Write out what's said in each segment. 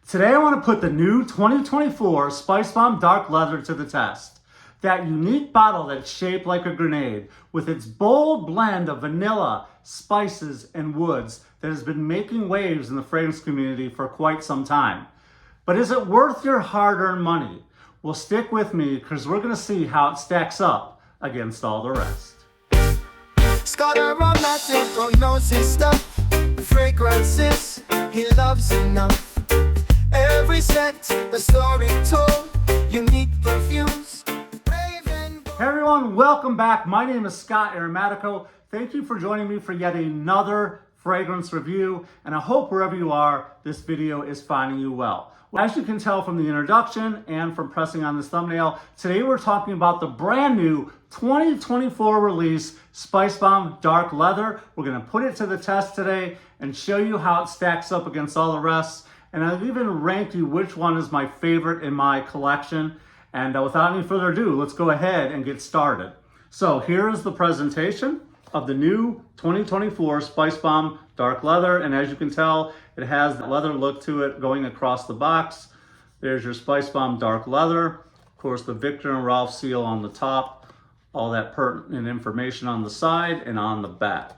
Today I want to put the new 2024 Spicebomb Dark Leather to the test. That unique bottle that's shaped like a grenade with its bold blend of vanilla, spices, and woods that has been making waves in the fragrance community for quite some time. But is it worth your hard-earned money? Well, stick with me because we're going to see how it stacks up against all the rest. Scott Aromatico knows his stuff. Fragrances he loves enough. Every scent, the story told. Unique perfumes. Hey everyone, welcome back. My name is Scott Aromatico. Thank you for joining me for yet another fragrance review, and I hope wherever you are, this video is finding you well. As you can tell from the introduction and from pressing on this thumbnail, today we're talking about the brand new 2024 release Spicebomb Dark Leather. We're going to put it to the test today and show you how it stacks up against all the rest. And I'll even rank you which one is my favorite in my collection. And without any further ado, let's go ahead and get started. So here is the presentation of the new 2024 Spicebomb Dark Leather. And as you can tell, it has the leather look to it going across the box. There's your Spicebomb Dark Leather. Of course, the Viktor and Rolf seal on the top. All that pertinent information on the side and on the back.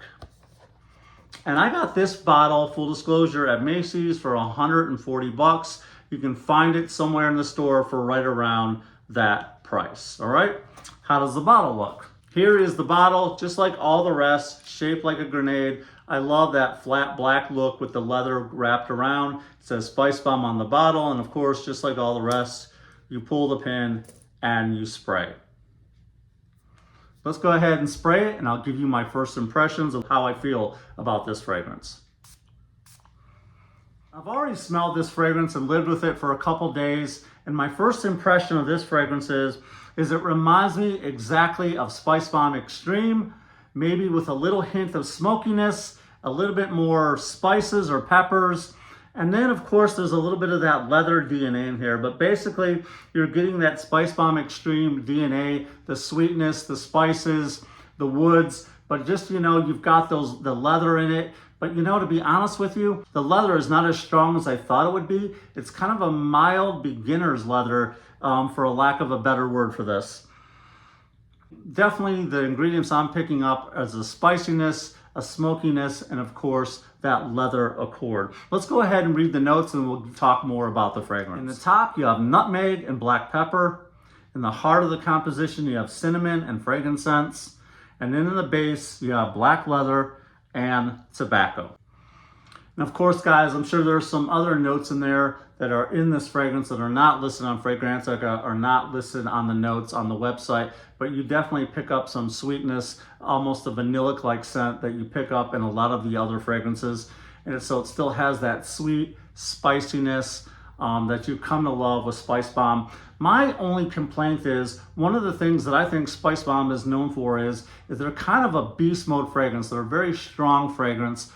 And I got this bottle, full disclosure, at Macy's for 140 bucks. You can find it somewhere in the store for right around that price, all right? How does the bottle look? Here is the bottle, just like all the rest, shaped like a grenade. I love that flat black look with the leather wrapped around. It says Spicebomb on the bottle, and of course, just like all the rest, you pull the pin and you spray. Let's go ahead and spray it, and I'll give you my first impressions of how I feel about this fragrance. I've already smelled this fragrance and lived with it for a couple days, and my first impression of this fragrance is it reminds me exactly of Spicebomb Extreme, maybe with a little hint of smokiness, a little bit more spices or peppers. And then, of course, there's a little bit of that leather DNA in here, but basically you're getting that Spicebomb Extreme DNA, the sweetness, the spices, the woods, but just, you know, you've got the leather in it. But, you know, to be honest with you, the leather is not as strong as I thought it would be. It's kind of a mild beginner's leather, for a lack of a better word for this. Definitely the ingredients I'm picking up as a spiciness, a smokiness, and of course, that leather accord. Let's go ahead and read the notes and we'll talk more about the fragrance. In the top, you have nutmeg and black pepper. In the heart of the composition, you have cinnamon and frankincense. And then in the base, you have black leather and tobacco. And of course, guys, I'm sure there's some other notes in there that are in this fragrance that are not listed on Fragrantica, are not listed on the notes on the website, but you definitely pick up some sweetness, almost a vanilla-like scent that you pick up in a lot of the other fragrances. And so it still has that sweet spiciness that you come to love with Spicebomb. My only complaint is, one of the things that I think Spicebomb is known for is they're kind of a beast mode fragrance. They're a very strong fragrance.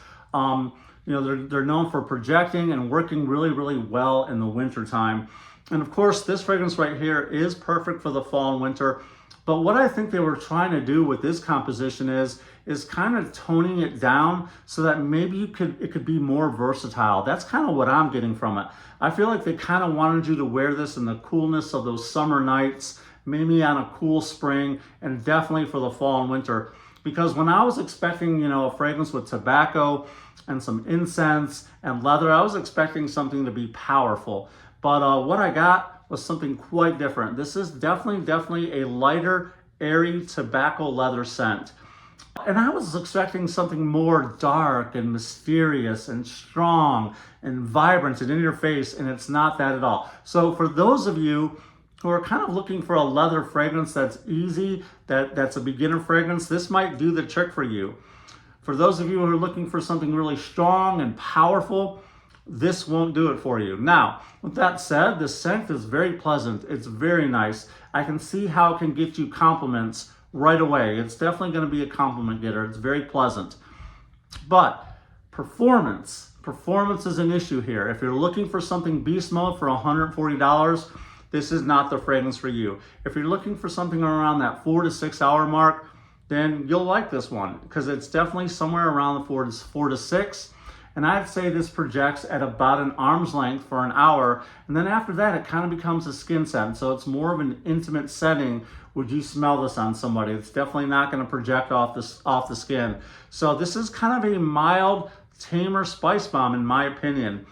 You know, they're known for projecting and working really, really well in the winter time. And of course, this fragrance right here is perfect for the fall and winter. But what I think they were trying to do with this composition is kind of toning it down so that maybe it could be more versatile. That's kind of what I'm getting from it. I feel like they kind of wanted you to wear this in the coolness of those summer nights, maybe on a cool spring, and definitely for the fall and winter. Because when I was expecting, you know, a fragrance with tobacco and some incense and leather, I was expecting something to be powerful. But what I got was something quite different. This is definitely a lighter, airy tobacco leather scent. And I was expecting something more dark and mysterious and strong and vibrant and in your face, and it's not that at all. So for those of you who are kind of looking for a leather fragrance that's easy, that's a beginner fragrance, this might do the trick for you. For those of you who are looking for something really strong and powerful, this won't do it for you. Now, with that said, the scent is very pleasant. It's very nice. I can see how it can get you compliments right away. It's definitely going to be a compliment getter. It's very pleasant. But performance is an issue here. If you're looking for something beast mode for $140, this is not the fragrance for you. If you're looking for something around that 4 to 6 hour mark, then you'll like this one because it's definitely somewhere around the 4 to 6. And I'd say this projects at about an arm's length for an hour. And then after that, it kind of becomes a skin scent. So it's more of an intimate setting. Would you smell this on somebody? It's definitely not going to project off the skin. So this is kind of a mild, tamer spice bomb in my opinion.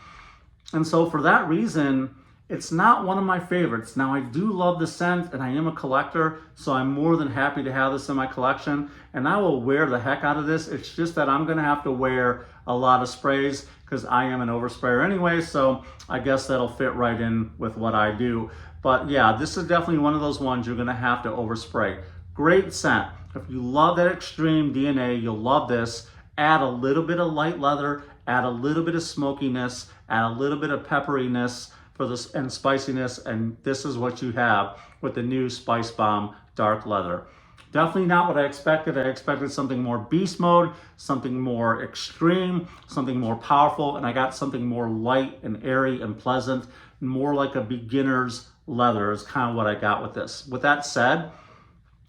And so for that reason, it's not one of my favorites. Now I do love the scent and I am a collector, so I'm more than happy to have this in my collection and I will wear the heck out of this. It's just that I'm gonna have to wear a lot of sprays because I am an oversprayer anyway, so I guess that'll fit right in with what I do. But yeah, this is definitely one of those ones you're gonna have to overspray. Great scent. If you love that extreme DNA, you'll love this. Add a little bit of light leather, add a little bit of smokiness, add a little bit of pepperiness for this and spiciness, and this is what you have with the new Spicebomb Dark Leather. Definitely not what I expected. I expected something more beast mode, something more extreme, something more powerful, and I got something more light and airy and pleasant, more like a beginner's leather is kind of what I got with this. With that said,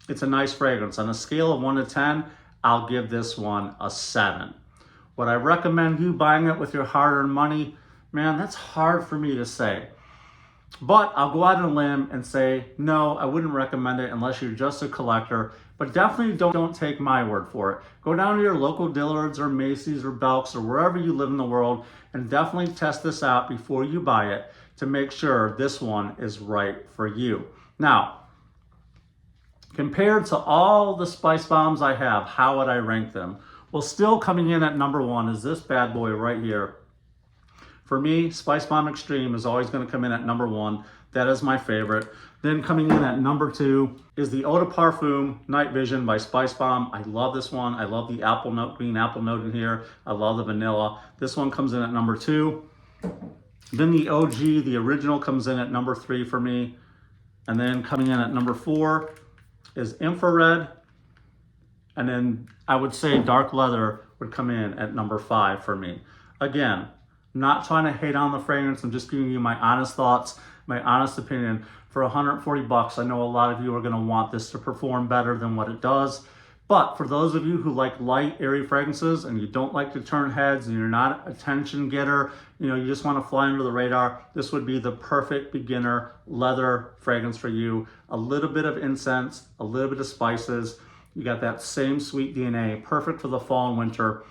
it's a nice fragrance. On a scale of 1 to 10, I'll give this one a 7. Would I recommend you buying it with your hard-earned money? Man, that's hard for me to say. But I'll go out on a limb and say, no, I wouldn't recommend it unless you're just a collector. But definitely don't take my word for it. Go down to your local Dillard's or Macy's or Belk's or wherever you live in the world and definitely test this out before you buy it to make sure this one is right for you. Now, compared to all the spice bombs I have, how would I rank them? Well, still coming in at number 1 is this bad boy right here. For me, Spice Bomb Extreme is always going to come in at number 1. That is my favorite. Then coming in at number 2 is the Eau de Parfum Night Vision by Spice Bomb. I love this one. I love the apple note, green apple note in here. I love the vanilla. This one comes in at number 2. Then the OG, the original, comes in at number 3 for me. And then coming in at number 4 is Infrared. And then I would say Dark Leather would come in at number 5 for me. Again, not trying to hate on the fragrance. I'm just giving you my honest thoughts, my honest opinion. For 140 bucks, I know a lot of you are going to want this to perform better than what it does. But for those of you who like light, airy fragrances and you don't like to turn heads and you're not an attention getter, you just want to fly under the radar, this would be the perfect beginner leather fragrance for you. A little bit of incense, a little bit of spices. You got that same sweet DNA, perfect for the fall and winter.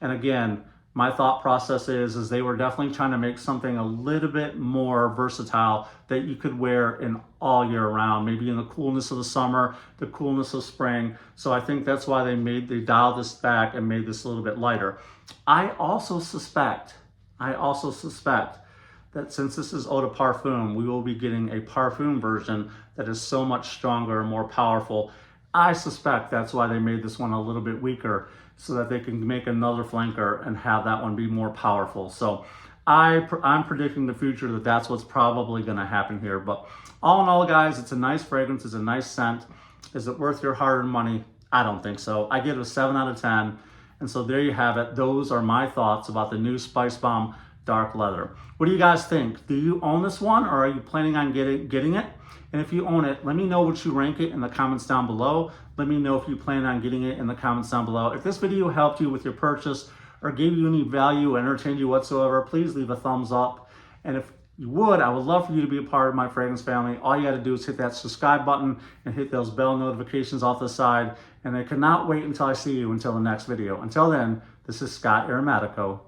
And again, my thought process is they were definitely trying to make something a little bit more versatile that you could wear in all year round, maybe in the coolness of the summer, the coolness of spring. So I think that's why they dialed this back and made this a little bit lighter. I also suspect that since this is Eau de Parfum, we will be getting a Parfum version that is so much stronger and more powerful. I suspect that's why they made this one a little bit weaker, so that they can make another flanker and have that one be more powerful. So I'm predicting the future that that's what's probably gonna happen here. But all in all, guys, it's a nice fragrance, it's a nice scent. Is it worth your hard-earned money? I don't think so. I give it a 7 out of 10. And so there you have it. Those are my thoughts about the new Spicebomb Dark Leather. What do you guys think? Do you own this one, or are you planning on getting it? And if you own it, let me know what you rank it in the comments down below. Let me know if you plan on getting it in the comments down below. If this video helped you with your purchase or gave you any value, entertained you whatsoever, please leave a thumbs up. And if you would, I would love for you to be a part of my fragrance family. All you got to do is hit that subscribe button and hit those bell notifications off the side. And I cannot wait until I see you until the next video. Until then, this is Scott Aromatico,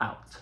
out.